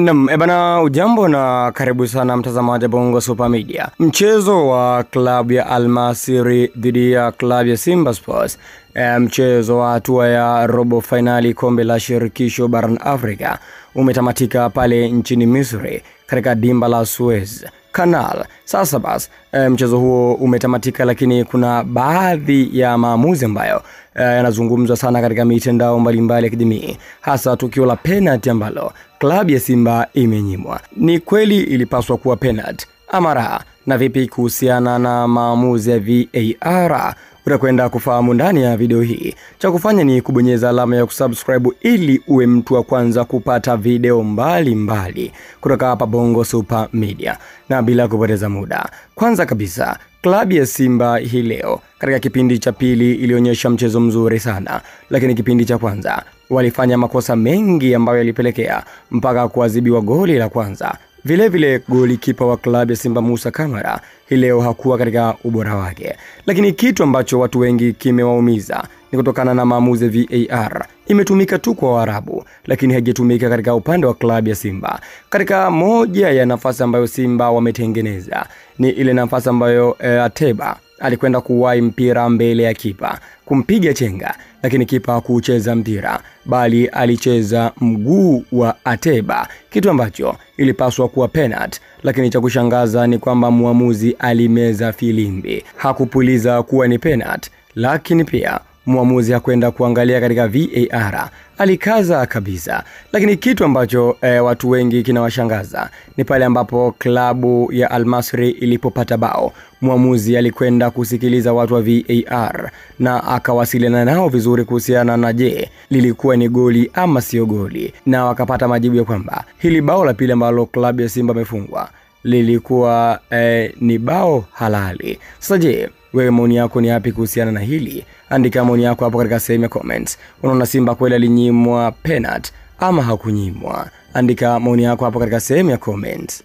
Ebana, ujambo na karibu sana mtazamaji wa Bongo Super Media. Mchezo wa klabu ya Al Masry dhidi ya klabu ya Simba Sports, mchezo wa hatua ya robo finali kombe la shirikisho barani Afrika umetamatika pale nchini Misri katika dimba la Suez Canal. Sasa basi, mchezo huo umetamatika, lakini kuna baadhi ya maamuzi ambayo yanazungumzwa sana katika mitandao mbalimbali ya kijamii, hasa tukio la penalty ambalo klabu ya Simba imenyimwa. Ni kweli ilipaswa kuwa penalty ama la? Na vipi kuhusiana na maamuzi ya VAR? Utakwenda kufahamu ndani ya video hii. Cha kufanya ni kubonyeza alama ya kusubscribe ili uwe mtu wa kwanza kupata video mbalimbali kutoka hapa Bongo Super Media. Na bila kupoteza muda, kwanza kabisa, klabu ya Simba hii leo katika kipindi cha pili ilionyesha mchezo mzuri sana, lakini kipindi cha kwanza walifanya makosa mengi ambayo yalipelekea mpaka kuadhibiwa goli la kwanza. Vile golikipa wa klabu ya Simba Musa Kamara hii leo hakuwa katika ubora wake, lakini kitu ambacho watu wengi kimewaumiza ni kutokana na maamuzi ya VAR. Imetumika tu kwa Waarabu, lakini haijatumika katika upande wa klabu ya Simba. Katika moja ya nafasi ambayo Simba wametengeneza ni ile nafasi ambayo Ateba alikwenda kuwahi mpira mbele ya kipa kumpiga chenga, lakini kipa hakucheza mpira bali alicheza mguu wa Ateba, kitu ambacho ilipaswa kuwa penalty. Lakini cha kushangaza ni kwamba muamuzi alimeza filimbi, hakupuliza kuwa ni penalty, lakini pia muamuzi hakwenda kuangalia katika VAR, alikaza kabisa. Lakini kitu ambacho watu wengi kinawashangaza ni pale ambapo klabu ya Al Masry ilipopata bao, muamuzi alikwenda kusikiliza watu wa VAR na akawasiliana nao vizuri kuhusiana na je, lilikuwa ni goli ama sio goli, na wakapata majibu ya kwamba hili bao la pili ambalo klabu ya Simba imefungwa lilikuwa ni bao halali. Sasa je, wewe maoni yako ni yapi kuhusiana na hili? Andika maoni yako hapo katika sehemu ya comments. Unaona Simba kweli alinyimwa penalty ama hakunyimwa? Andika maoni yako hapo katika sehemu ya comments.